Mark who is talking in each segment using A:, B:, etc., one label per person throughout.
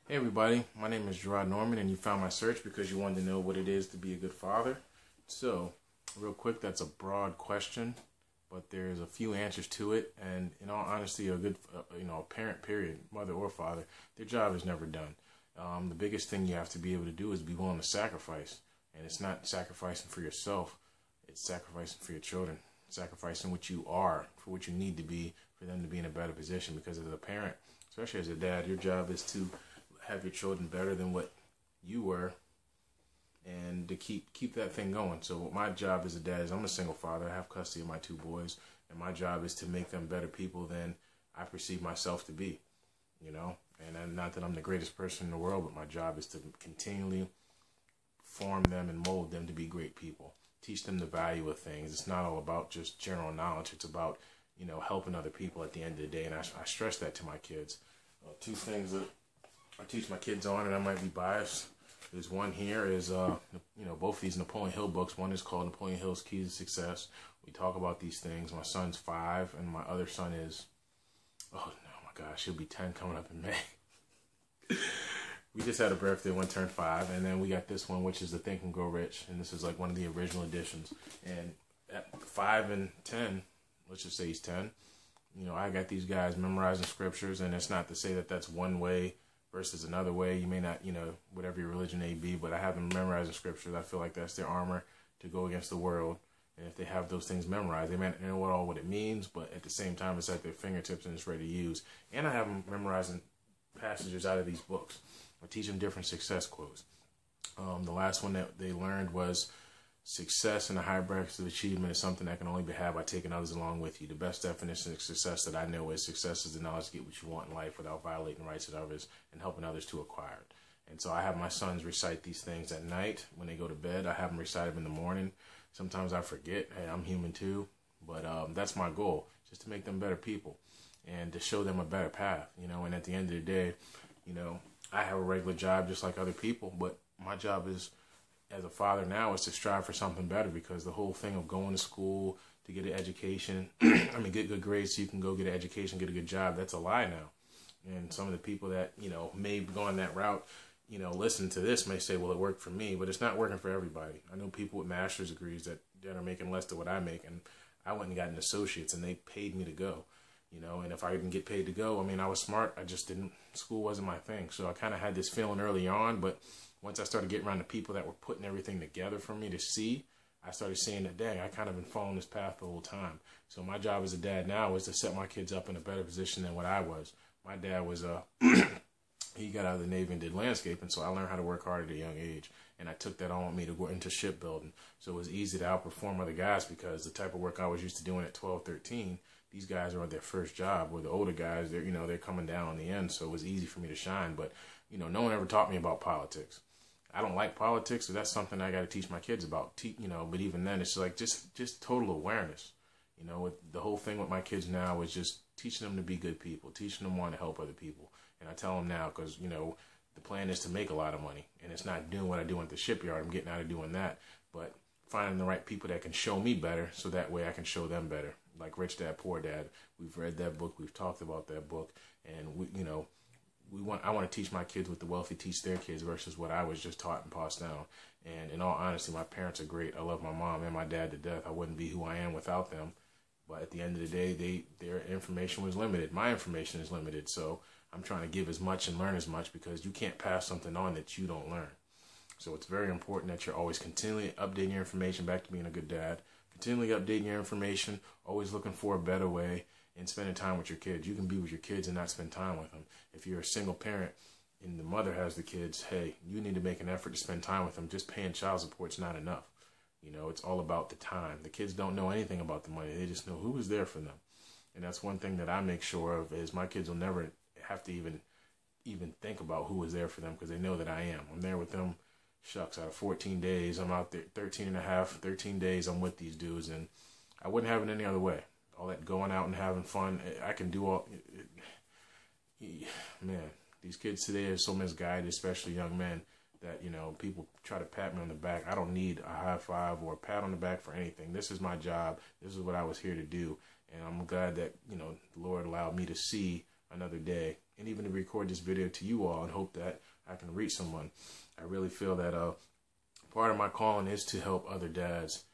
A: Hey everybody, my name is Gerard Norman and you found my search because you wanted to know what it is to be a good father. So, real quick, that's a broad question, but there's a few answers to it, and in all honesty, a good, a parent, period, mother or father, their job is never done. The biggest thing you have to be able to do is be willing to sacrifice, and it's not sacrificing for yourself, it's sacrificing for your children, sacrificing what you are for what you need to be for them to be in a better position, because as a parent, especially as a dad, your job is to have your children better than what you were, and to keep that thing going. So my job as a dad is, I'm a single father. I have custody of my two boys, and my job is to make them better people than I perceive myself to be, and not that I'm the greatest person in the world, but my job is to continually form them and mold them to be great people, teach them the value of things. It's not all about just general knowledge. It's about helping other people at the end of the day, and I stress that to my kids. Two things that I teach my kids on, and I might be biased. There's one here is, both of these Napoleon Hill books. One is called Napoleon Hill's Keys to Success. We talk about these things. My son's 5, and my other son is, oh my gosh, he'll be 10 coming up in May. We just had a birthday, one turned 5, and then we got this one, which is the Think and Grow Rich, and this is like one of the original editions. And at 5 and 10, let's just say he's 10, I got these guys memorizing scriptures, and it's not to say that that's one way versus another way. You may not, whatever your religion may be, but I have them memorizing scriptures. I feel like that's their armor to go against the world. And if they have those things memorized, they may not know what it means, but at the same time, it's at their fingertips and it's ready to use. And I have them memorizing passages out of these books. I teach them different success quotes. The last one that they learned was, success in the high brackets of achievement is something that can only be had by taking others along with you. The best definition of success that I know is, success is the knowledge to get what you want in life without violating the rights of others and helping others to acquire it. And so I have my sons recite these things at night when they go to bed. I have them recite them in the morning. Sometimes I forget. Hey, I'm human too. But that's my goal, just to make them better people and to show them a better path. And at the end of the day, I have a regular job just like other people, but my job is, as a father now, is to strive for something better, because the whole thing of going to school to get an education, get good grades so you can go get an education, get a good job, that's a lie now. And some of the people that, may have gone that route, listen to this may say, well, it worked for me, but it's not working for everybody. I know people with master's degrees that are making less than what I make, and I went and got an associate's and they paid me to go, and if I didn't get paid to go, I was smart. I just didn't, school wasn't my thing. So I kind of had this feeling early on, but once I started getting around the people that were putting everything together for me to see, I started seeing that, dang, I kind of been following this path the whole time. So my job as a dad now is to set my kids up in a better position than what I was. My dad was, he got out of the Navy and did landscaping, so I learned how to work hard at a young age. And I took that on with me to go into shipbuilding. So it was easy to outperform other guys, because the type of work I was used to doing at 12, 13, these guys are on their first job, where the older guys, they're coming down on the end. So it was easy for me to shine. But, no one ever taught me about politics. I don't like politics, so that's something I got to teach my kids about. But even then, it's like just total awareness. With the whole thing with my kids now is just teaching them to be good people, teaching them want to help other people. And I tell them now, because the plan is to make a lot of money, and it's not doing what I do at the shipyard. I'm getting out of doing that, but finding the right people that can show me better, so that way I can show them better. Like Rich Dad Poor Dad, we've read that book, we've talked about that book, and I want to teach my kids what the wealthy teach their kids versus what I was just taught and passed down. And in all honesty, my parents are great. I love my mom and my dad to death. I wouldn't be who I am without them. But at the end of the day, their information was limited. My information is limited. So I'm trying to give as much and learn as much, because you can't pass something on that you don't learn. So it's very important that you're always continually updating your information, back to being a good dad, continually updating your information, always looking for a better way, and spending time with your kids. You can be with your kids and not spend time with them. If you're a single parent and the mother has the kids, hey, you need to make an effort to spend time with them. Just paying child support's not enough. It's all about the time. The kids don't know anything about the money. They just know who is there for them. And that's one thing that I make sure of, is my kids will never have to even think about who is there for them, because they know that I am. I'm there with them. Shucks, out of 14 days, I'm out there 13 days I'm with these dudes, and I wouldn't have it any other way. All that going out and having fun, I can do all. Man, these kids today are so misguided, especially young men, that, people try to pat me on the back. I don't need a high five or a pat on the back for anything. This is my job. This is what I was here to do. And I'm glad that, the Lord allowed me to see another day, and even to record this video to you all and hope that I can reach someone. I really feel that part of my calling is to help other dads,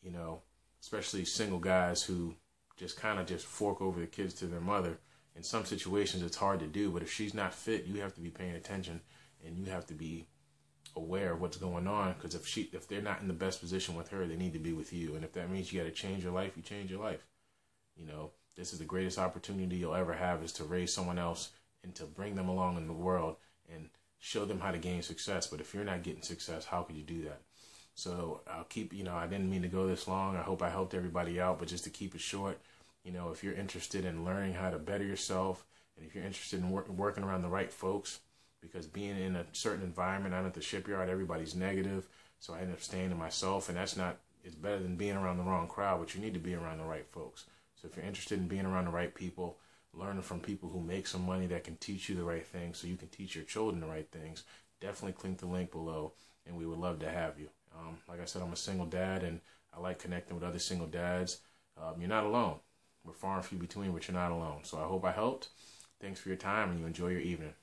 A: you know, especially single guys who just kind of just fork over the kids to their mother. In some situations, it's hard to do, but if she's not fit, you have to be paying attention and you have to be aware of what's going on, because if they're not in the best position with her, they need to be with you. And if that means you got to change your life, you change your life. You know, this is the greatest opportunity you'll ever have, is to raise someone else and to bring them along in the world and show them how to gain success. But if you're not getting success, how could you do that? So I'll keep, I didn't mean to go this long. I hope I helped everybody out, but just to keep it short, if you're interested in learning how to better yourself, and if you're interested in working around the right folks, because being in a certain environment, I'm at the shipyard, everybody's negative, so I end up staying to myself, and it's better than being around the wrong crowd, but you need to be around the right folks. So if you're interested in being around the right people, learning from people who make some money that can teach you the right things so you can teach your children the right things, definitely click the link below, and we would love to have you. Like I said, I'm a single dad, and I like connecting with other single dads. You're not alone. We're far and few between, but you're not alone. So I hope I helped. Thanks for your time, and you enjoy your evening.